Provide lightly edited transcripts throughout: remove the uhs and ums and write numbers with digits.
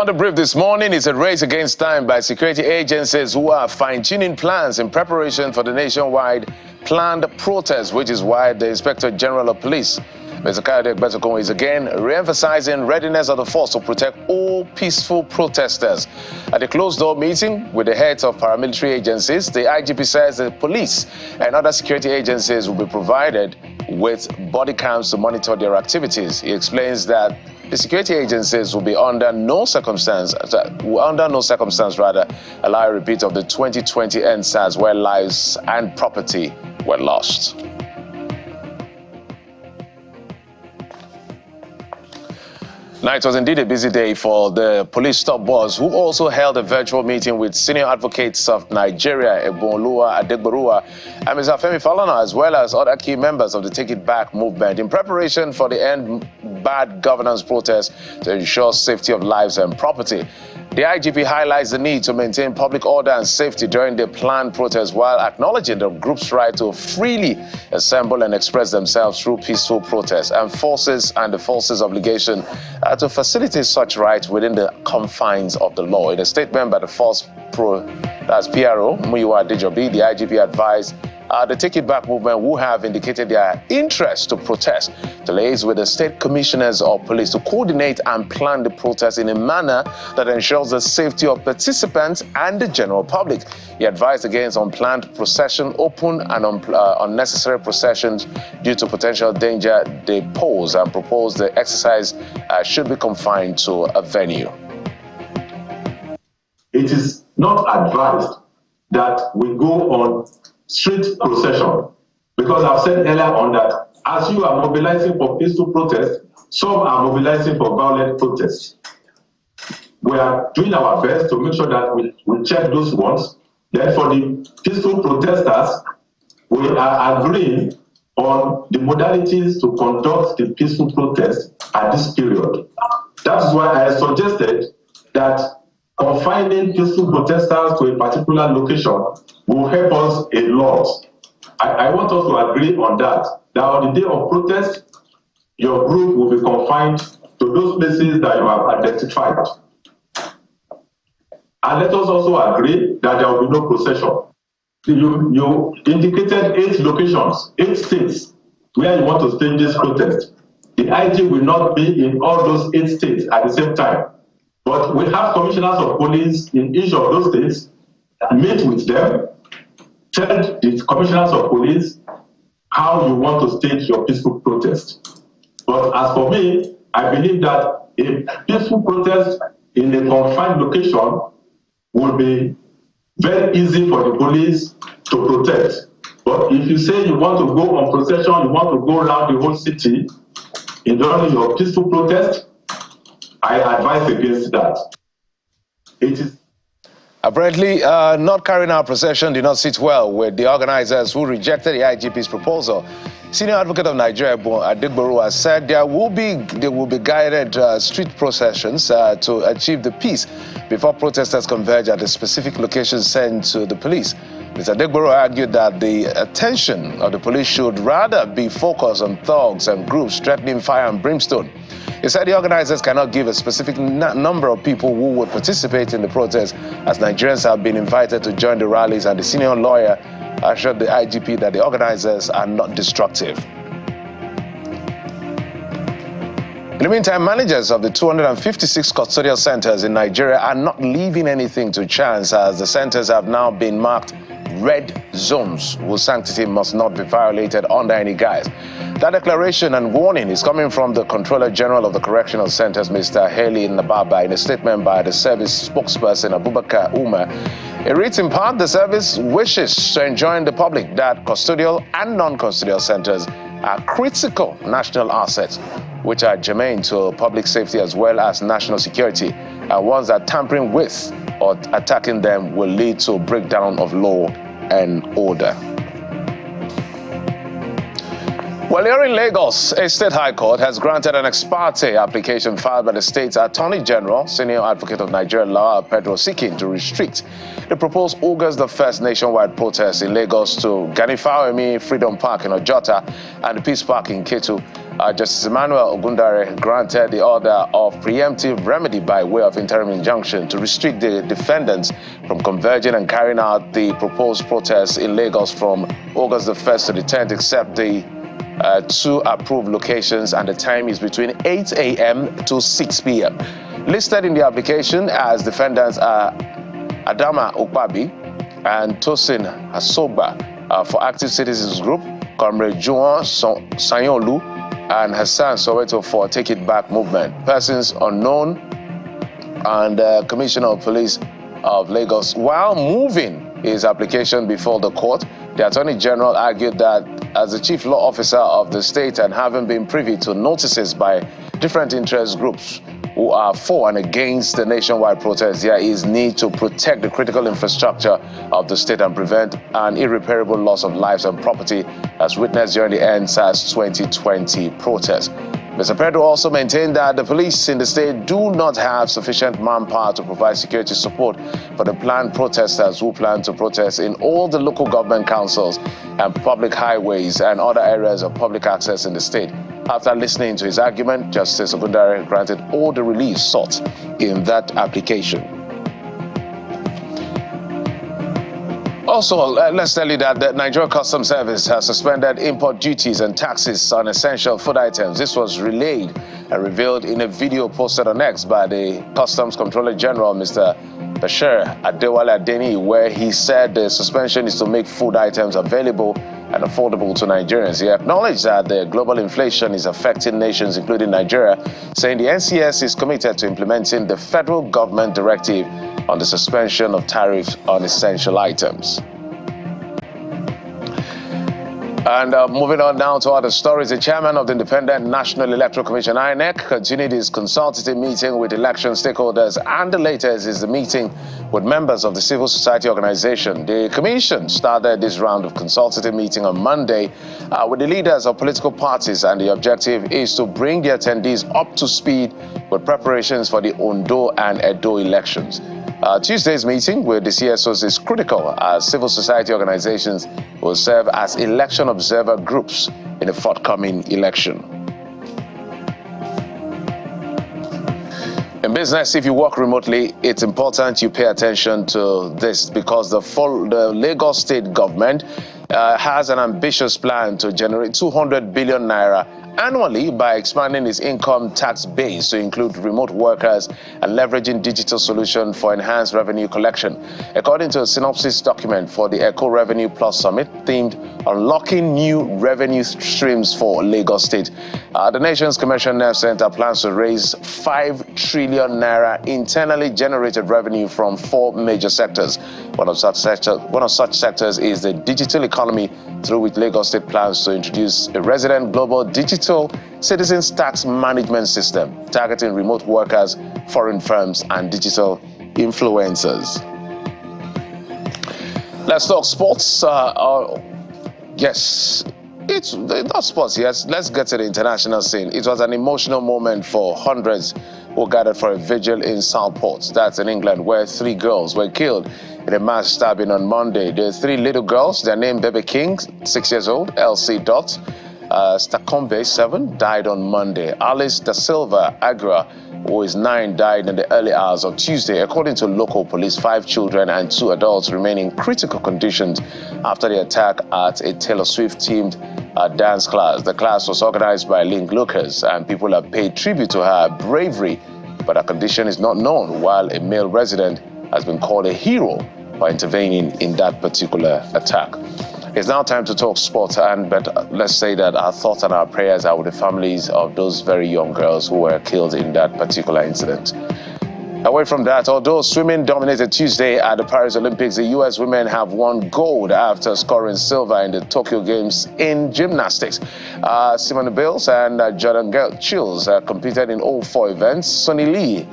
On the brief this morning is a race against time by security agencies who are fine-tuning plans in preparation for the nationwide planned protest, which is why the Inspector General of Police, Mr. Kayode Egbetokun, is again re-emphasizing readiness of the force to protect all peaceful protesters. At a closed-door meeting with the heads of paramilitary agencies, the IGP says the police and other security agencies will be provided with body cams to monitor their activities. He explains that the security agencies will be under no circumstance allow a repeat of the 2020 NSAS where lives and property were lost. Now, it was indeed a busy day for the police top boss, who also held a virtual meeting with senior advocates of Nigeria, Ebonoluwa Adegboruwa, and Mr. Femi Falana, as well as other key members of the Take It Back movement, in preparation for the End Bad Governance protest to ensure safety of lives and property. The IGP highlights the need to maintain public order and safety during the planned protest, while acknowledging the group's right to freely assemble and express themselves through peaceful protests, and the force's obligation to facilitate such rights within the confines of the law. In a statement by the force PRO, Muyiwa Adejobi, the IGP advised the Take It Back movement, who have indicated their interest to protest, to liaise with the state commissioners of police to coordinate and plan the protest in a manner that ensures the safety of participants and the general public. He advised against unplanned procession, open and unnecessary processions due to potential danger they pose, and proposed the exercise should be confined to a venue. It is not advised that we go on street procession, because I've said earlier on that as you are mobilizing for peaceful protest, some are mobilizing for violent protests. We are doing our best to make sure that we check those ones. Then for the peaceful protesters, we are agreeing on the modalities to conduct the peaceful protest at this period. That is why I suggested that confining peaceful protesters to a particular location will help us a lot. I want us to agree on that on the day of protest, your group will be confined to those places that you have identified. And let us also agree that there will be no procession. You indicated 8 locations, 8 states where you want to stage this protest. The IG will not be in all those 8 states at the same time. But we have commissioners of police in each of those states, meet with them, tell the commissioners of police how you want to stage your peaceful protest. But as for me, I believe that a peaceful protest in a confined location will be very easy for the police to protect. But if you say you want to go on procession, you want to go around the whole city in during your peaceful protest, I advise against that. It is apparently not carrying out procession did not sit well with the organizers who rejected the IGP's proposal. Senior advocate of Nigeria, Adegboruwa, said there will be guided street processions to achieve the peace before protesters converge at the specific locations sent to the police. Mr. Adegboruwa argued that the attention of the police should rather be focused on thugs and groups threatening fire and brimstone. He said the organizers cannot give a specific number of people who would participate in the protest, as Nigerians have been invited to join the rallies, and the senior lawyer assured the IGP that the organizers are not destructive. In the meantime, managers of the 256 custodial centers in Nigeria are not leaving anything to chance, as the centers have now been marked red zones whose sanctity must not be violated under any guise. That declaration and warning is coming from the Controller General of the Correctional Centers, Mr. Haley Nababa, in a statement by the service spokesperson, Abubakar Umar. It reads in part, the service wishes to enjoin the public that custodial and non-custodial centers are critical national assets, which are germane to public safety as well as national security, and ones that tampering with or attacking them will lead to breakdown of law and order. Well, here in Lagos, a state high court has granted an ex parte application filed by the state's Attorney General, Senior Advocate of Nigeria, Lawal Pedro, seeking to restrict the proposed August the 1st nationwide protest in Lagos to Gani Fawemi Freedom Park in Ojota and the Peace Park in Ketu. Justice Emmanuel Ogundare granted the order of preemptive remedy by way of interim injunction to restrict the defendants from converging and carrying out the proposed protests in Lagos from August the 1st to the 10th, except the two approved locations, and the time is between 8 a.m. to 6 p.m. Listed in the application as defendants are Adama Okpabi and Tosin Asoba for Active Citizens Group, Comrade Juan Sanyolu and Hassan Soweto for Take It Back movement. Persons unknown, and Commissioner of Police of Lagos. While moving his application before the court, the Attorney General argued that as the Chief Law Officer of the state and having been privy to notices by different interest groups who are for and against the nationwide protest, there is need to protect the critical infrastructure of the state and prevent an irreparable loss of lives and property as witnessed during the NSAS 2020 protest. Mr. Pedro also maintained that the police in the state do not have sufficient manpower to provide security support for the planned protesters who plan to protest in all the local government councils and public highways and other areas of public access in the state. After listening to his argument, Justice Ogundare granted all the relief sought in that application. Also, let's tell you that the Nigeria Customs Service has suspended import duties and taxes on essential food items. This was relayed and revealed in a video posted on X by the Customs Controller General, Mr. Bashir Adewale Adeni, where he said the suspension is to make food items available and affordable to Nigerians. He acknowledged that the global inflation is affecting nations, including Nigeria, saying the NCS is committed to implementing the federal government directive on the suspension of tariffs on essential items. And moving on now to other stories, the chairman of the Independent National Electoral Commission, INEC, continued his consultative meeting with election stakeholders, and the latest is the meeting with members of the civil society organization. The commission started this round of consultative meeting on Monday with the leaders of political parties, and the objective is to bring the attendees up to speed with preparations for the Ondo and Edo elections. Tuesday's meeting with the CSOs is critical as civil society organizations will serve as election observer groups in the forthcoming election. In business, if you work remotely, it's important you pay attention to this because the Lagos state government has an ambitious plan to generate 200 billion naira annually by expanding its income tax base to include remote workers and leveraging digital solutions for enhanced revenue collection. According to a synopsis document for the Eco Revenue Plus Summit themed Unlocking New Revenue Streams for Lagos State, the nation's commercial nerve center plans to raise 5 trillion naira internally generated revenue from 4 major sectors. One of such sectors is the digital economy, through which Lagos State plans to introduce a resident global digital citizens tax management system targeting remote workers, foreign firms, and digital influencers. Let's talk sports. Yes, it's not sports. Yes, let's get to the international scene. It was an emotional moment for hundreds who gathered for a vigil in Southport, that's in England, where 3 girls were killed in a mass stabbing on Monday. The 3 little girls, their name Baby King, 6 years old, Elsie Dot, Stakombe, 7, died on Monday. Alice Da Silva Agra, who is 9, died in the early hours of Tuesday. According to local police, 5 children and 2 adults remain in critical conditions after the attack at a Taylor Swift-themed dance class. The class was organized by Link Lucas, and people have paid tribute to her bravery, but her condition is not known, while a male resident has been called a hero by intervening in that particular attack. It's now time to talk sports, but let's say that our thoughts and our prayers are with the families of those very young girls who were killed in that particular incident. Away from that, although swimming dominated Tuesday at the Paris Olympics, the U.S. women have won gold after scoring silver in the Tokyo Games in gymnastics. Simone Biles and Jordan Chills competed in all 4 events. Sonny Lee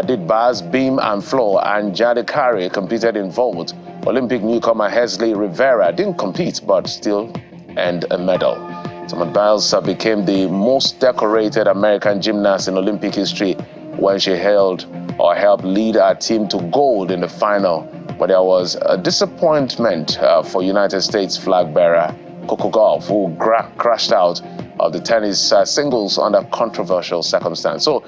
did bars, beam, and floor, and Jade Carey competed in vault. Olympic newcomer Hesley Rivera didn't compete, but still earned a medal. Simone Biles became the most decorated American gymnast in Olympic history when she helped lead our team to gold in the final. But there was a disappointment for United States flag bearer Coco Gauff, who crashed out of the tennis singles under controversial circumstance. So